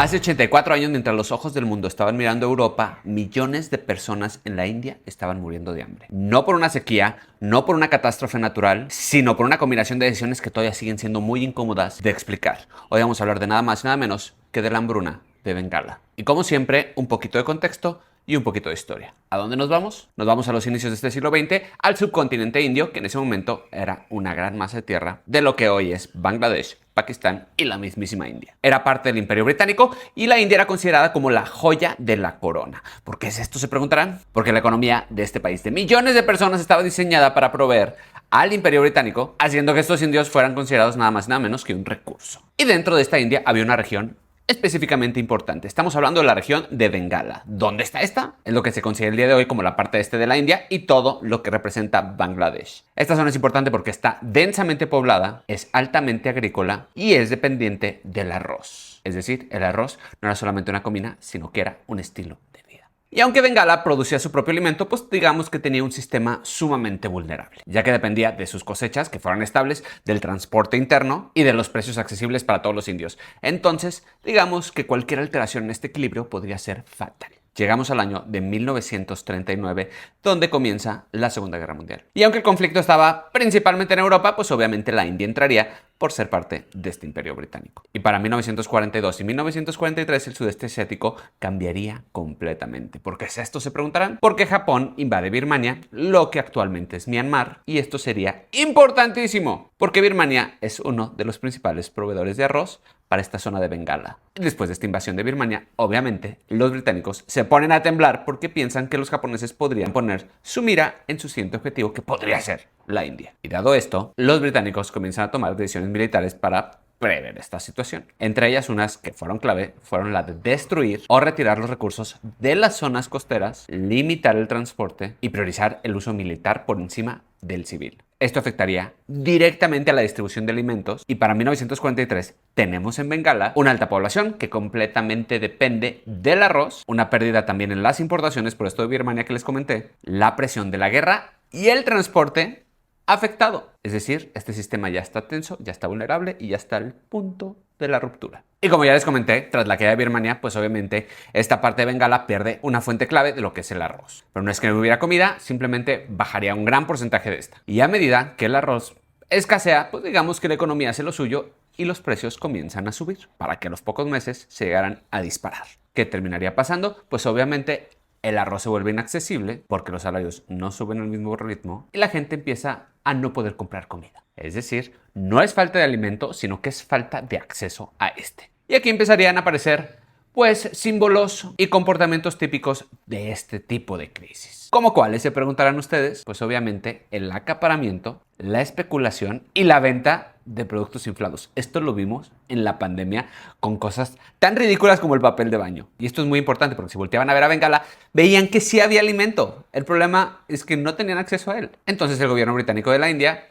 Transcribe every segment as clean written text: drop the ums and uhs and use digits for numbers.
Hace 84 años, mientras los ojos del mundo estaban mirando a Europa, millones de personas en la India estaban muriendo de hambre. No por una sequía, no por una catástrofe natural, sino por una combinación de decisiones que todavía siguen siendo muy incómodas de explicar. Hoy vamos a hablar de nada más y nada menos que de la hambruna de Bengala. Y como siempre, un poquito de contexto y un poquito de historia. ¿A dónde nos vamos? Nos vamos a los inicios de este siglo XX, al subcontinente indio, que en ese momento era una gran masa de tierra de lo que hoy es Bangladesh, Pakistán y la mismísima India. Era parte del Imperio Británico y la India era considerada como la joya de la corona. ¿Por qué es esto? Se preguntarán. Porque la economía de este país de millones de personas estaba diseñada para proveer al Imperio Británico, haciendo que estos indios fueran considerados nada más y nada menos que un recurso. Y dentro de esta India había una región específicamente importante. Estamos hablando de la región de Bengala. ¿Dónde está esta? Es lo que se considera el día de hoy como la parte este de la India y todo lo que representa Bangladesh. Esta zona es importante porque está densamente poblada, es altamente agrícola y es dependiente del arroz. Es decir, el arroz no era solamente una comida, sino que era un estilo de vida. Y aunque Bengala producía su propio alimento, pues digamos que tenía un sistema sumamente vulnerable, ya que dependía de sus cosechas, que fueran estables, del transporte interno y de los precios accesibles para todos los indios. Entonces, digamos que cualquier alteración en este equilibrio podría ser fatal. Llegamos al año de 1939, donde comienza la Segunda Guerra Mundial. Y aunque el conflicto estaba principalmente en Europa, pues obviamente la India entraría por ser parte de este imperio británico. Y para 1942 y 1943 el sudeste asiático cambiaría completamente. ¿Por qué es esto? Se preguntarán. Porque Japón invade Birmania, lo que actualmente es Myanmar, y esto sería importantísimo, porque Birmania es uno de los principales proveedores de arroz para esta zona de Bengala. Después de esta invasión de Birmania, obviamente, los británicos se ponen a temblar porque piensan que los japoneses podrían poner su mira en su siguiente objetivo, que podría ser la India. Y dado esto, los británicos comienzan a tomar decisiones militares para prever esta situación. Entre ellas, unas que fueron clave fueron la de destruir o retirar los recursos de las zonas costeras, limitar el transporte y priorizar el uso militar por encima del civil. Esto afectaría directamente a la distribución de alimentos y para 1943 tenemos en Bengala una alta población que completamente depende del arroz, una pérdida también en las importaciones por esto de Birmania que les comenté, la presión de la guerra y el transporte afectado. Es decir, este sistema ya está tenso, ya está vulnerable y ya está al punto de la ruptura. Y como ya les comenté, tras la caída de Birmania, pues obviamente esta parte de Bengala pierde una fuente clave de lo que es el arroz. Pero no es que no hubiera comida, simplemente bajaría un gran porcentaje de esta. Y a medida que el arroz escasea, pues digamos que la economía hace lo suyo y los precios comienzan a subir para que a los pocos meses se llegaran a disparar. ¿Qué terminaría pasando? Pues obviamente el arroz se vuelve inaccesible porque los salarios no suben al mismo ritmo y la gente empieza a no poder comprar comida. Es decir, no es falta de alimento, sino que es falta de acceso a este. Y aquí empezarían a aparecer, pues, símbolos y comportamientos típicos de este tipo de crisis. ¿Cómo cuáles? Se preguntarán ustedes. Pues obviamente el acaparamiento, la especulación y la venta de productos inflados. Esto lo vimos en la pandemia con cosas tan ridículas como el papel de baño. Y esto es muy importante porque si volteaban a ver a Bengala, veían que sí había alimento. El problema es que no tenían acceso a él. Entonces el gobierno británico de la India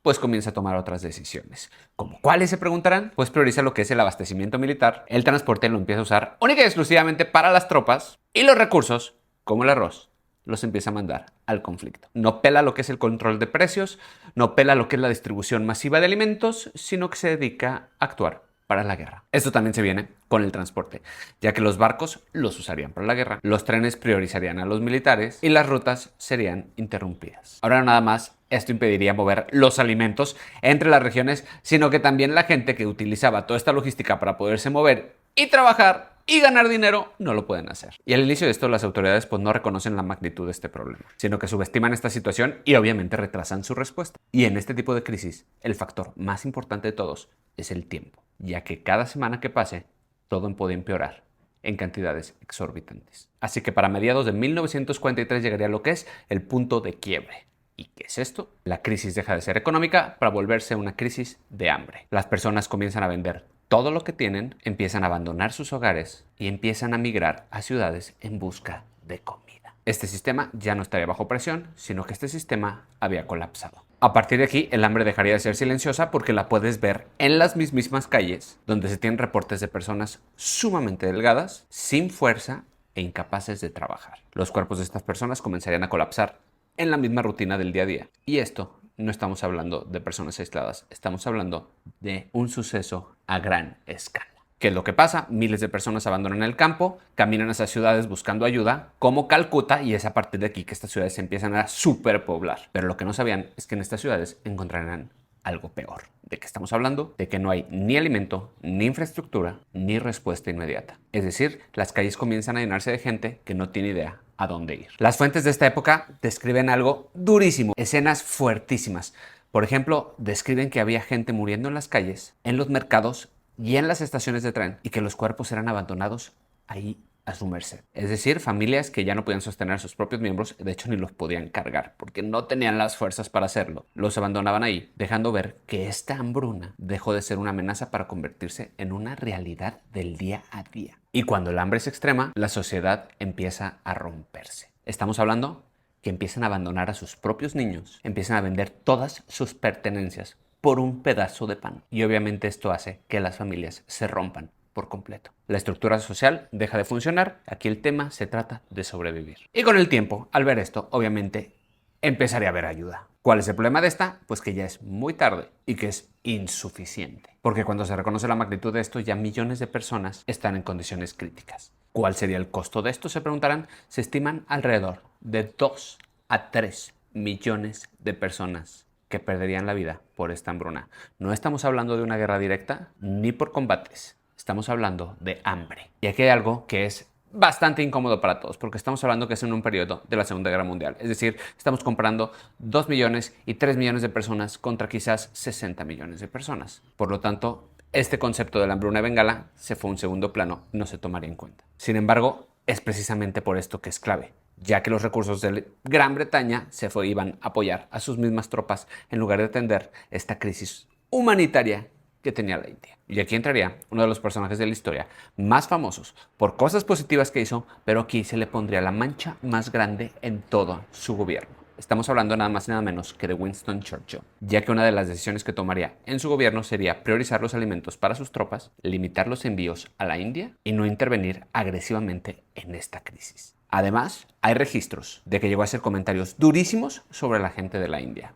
pues comienza a tomar otras decisiones. ¿Cómo cuáles? Se preguntarán. Pues prioriza lo que es el abastecimiento militar. El transporte lo empieza a usar única y exclusivamente para las tropas y los recursos, como el arroz, los empieza a mandar al conflicto. No pela lo que es el control de precios, no pela lo que es la distribución masiva de alimentos, sino que se dedica a actuar para la guerra. Esto también se viene con el transporte, ya que los barcos los usarían para la guerra, los trenes priorizarían a los militares y las rutas serían interrumpidas. Ahora nada más, esto impediría mover los alimentos entre las regiones, sino que también la gente que utilizaba toda esta logística para poderse mover y trabajar y ganar dinero, no lo pueden hacer. Y al inicio de esto, las autoridades pues no reconocen la magnitud de este problema, sino que subestiman esta situación y obviamente retrasan su respuesta. Y en este tipo de crisis, el factor más importante de todos es el tiempo, ya que cada semana que pase, todo puede empeorar en cantidades exorbitantes. Así que para mediados de 1943 llegaría a lo que es el punto de quiebre. ¿Y qué es esto? La crisis deja de ser económica para volverse una crisis de hambre. Las personas comienzan a vender todo lo que tienen, empiezan a abandonar sus hogares y empiezan a migrar a ciudades en busca de comida. Este sistema ya no estaría bajo presión, sino que este sistema había colapsado. A partir de aquí, el hambre dejaría de ser silenciosa porque la puedes ver en las mismas calles, donde se tienen reportes de personas sumamente delgadas, sin fuerza e incapaces de trabajar. Los cuerpos de estas personas comenzarían a colapsar en la misma rutina del día a día. Y esto no estamos hablando de personas aisladas, estamos hablando de un suceso a gran escala. ¿Qué es lo que pasa? Miles de personas abandonan el campo, caminan hacia ciudades buscando ayuda, como Calcuta, y es a partir de aquí que estas ciudades se empiezan a superpoblar. Pero lo que no sabían es que en estas ciudades encontrarán algo peor. ¿De qué estamos hablando? De que no hay ni alimento, ni infraestructura, ni respuesta inmediata. Es decir, las calles comienzan a llenarse de gente que no tiene idea a dónde ir. Las fuentes de esta época describen algo durísimo, escenas fuertísimas. Por ejemplo, describen que había gente muriendo en las calles, en los mercados y en las estaciones de tren, y que los cuerpos eran abandonados ahí a su merced. Es decir, familias que ya no podían sostener a sus propios miembros, de hecho ni los podían cargar, porque no tenían las fuerzas para hacerlo. Los abandonaban ahí, dejando ver que esta hambruna dejó de ser una amenaza para convertirse en una realidad del día a día. Y cuando el hambre es extrema, la sociedad empieza a romperse. Estamos hablando que empiezan a abandonar a sus propios niños, empiezan a vender todas sus pertenencias por un pedazo de pan. Y obviamente esto hace que las familias se rompan por completo. La estructura social deja de funcionar. Aquí el tema se trata de sobrevivir. Y con el tiempo, al ver esto, obviamente empezaría a haber ayuda. ¿Cuál es el problema de esta? Pues que ya es muy tarde y que es insuficiente. Porque cuando se reconoce la magnitud de esto, ya millones de personas están en condiciones críticas. ¿Cuál sería el costo de esto? Se preguntarán. Se estiman alrededor de 2 a 3 millones de personas que perderían la vida por esta hambruna. No estamos hablando de una guerra directa ni por combates. Estamos hablando de hambre. Y aquí hay algo que es bastante incómodo para todos, porque estamos hablando que es en un periodo de la Segunda Guerra Mundial. Es decir, estamos comparando 2 millones y 3 millones de personas contra quizás 60 millones de personas. Por lo tanto, este concepto de la hambruna de Bengala se fue a un segundo plano, no se tomaría en cuenta. Sin embargo, es precisamente por esto que es clave, ya que los recursos de Gran Bretaña iban a apoyar a sus mismas tropas en lugar de atender esta crisis humanitaria que tenía la India. Y aquí entraría uno de los personajes de la historia más famosos por cosas positivas que hizo, pero aquí se le pondría la mancha más grande en todo su gobierno. Estamos hablando nada más y nada menos que de Winston Churchill, ya que una de las decisiones que tomaría en su gobierno sería priorizar los alimentos para sus tropas, limitar los envíos a la India y no intervenir agresivamente en esta crisis. Además, hay registros de que llegó a hacer comentarios durísimos sobre la gente de la India.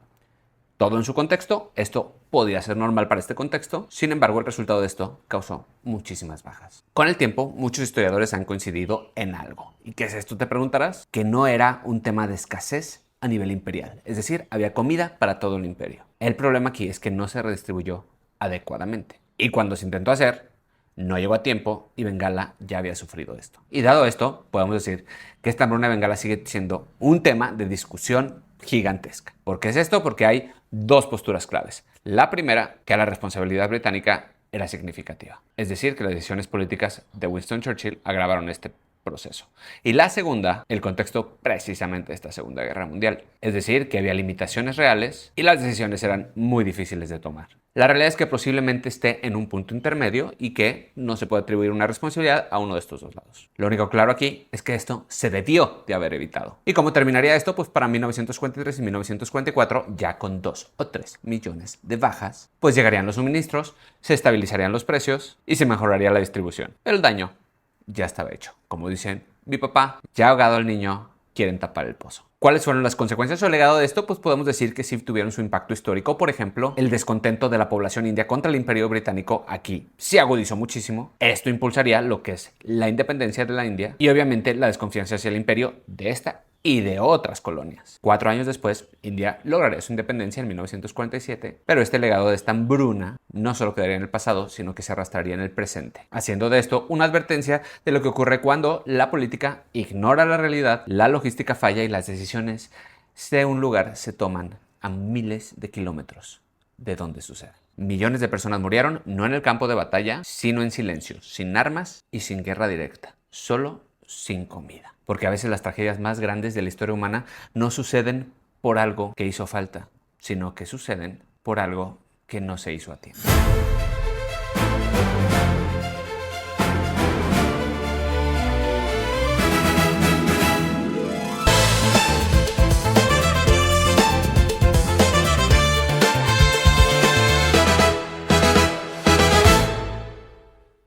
Todo en su contexto, esto podía ser normal para este contexto, sin embargo el resultado de esto causó muchísimas bajas. Con el tiempo, muchos historiadores han coincidido en algo. ¿Y qué es esto? Te preguntarás. Que no era un tema de escasez a nivel imperial, es decir, había comida para todo el imperio. El problema aquí es que no se redistribuyó adecuadamente. Y cuando se intentó hacer, no llegó a tiempo y Bengala ya había sufrido esto. Y dado esto, podemos decir que esta hambruna de Bengala sigue siendo un tema de discusión gigantesca. ¿Por qué es esto? Porque hay dos posturas claves. La primera, que la responsabilidad británica era significativa. Es decir, que las decisiones políticas de Winston Churchill agravaron este proceso. Y la segunda, el contexto precisamente de esta Segunda Guerra Mundial. Es decir, que había limitaciones reales y las decisiones eran muy difíciles de tomar. La realidad es que posiblemente esté en un punto intermedio y que no se puede atribuir una responsabilidad a uno de estos dos lados. Lo único claro aquí es que esto se debió de haber evitado. ¿Y cómo terminaría esto? Pues para 1943 y 1944, ya con 2 o 3 millones de bajas, pues llegarían los suministros, se estabilizarían los precios y se mejoraría la distribución. El daño ya estaba hecho. Como dicen, mi papá, ya ahogado al niño, quieren tapar el pozo. ¿Cuáles fueron las consecuencias o el legado de esto? Pues podemos decir que sí tuvieron su impacto histórico. Por ejemplo, el descontento de la población india contra el Imperio Británico aquí se agudizó muchísimo. Esto impulsaría lo que es la independencia de la India y obviamente la desconfianza hacia el imperio de esta y de otras colonias. 4 años después, India lograría su independencia en 1947, pero este legado de esta hambruna no solo quedaría en el pasado, sino que se arrastraría en el presente, haciendo de esto una advertencia de lo que ocurre cuando la política ignora la realidad, la logística falla y las decisiones de un lugar se toman a miles de kilómetros de donde sucede. Millones de personas murieron, no en el campo de batalla, sino en silencio, sin armas y sin guerra directa, solo sin comida. Porque a veces las tragedias más grandes de la historia humana no suceden por algo que hizo falta, sino que suceden por algo que no se hizo a tiempo.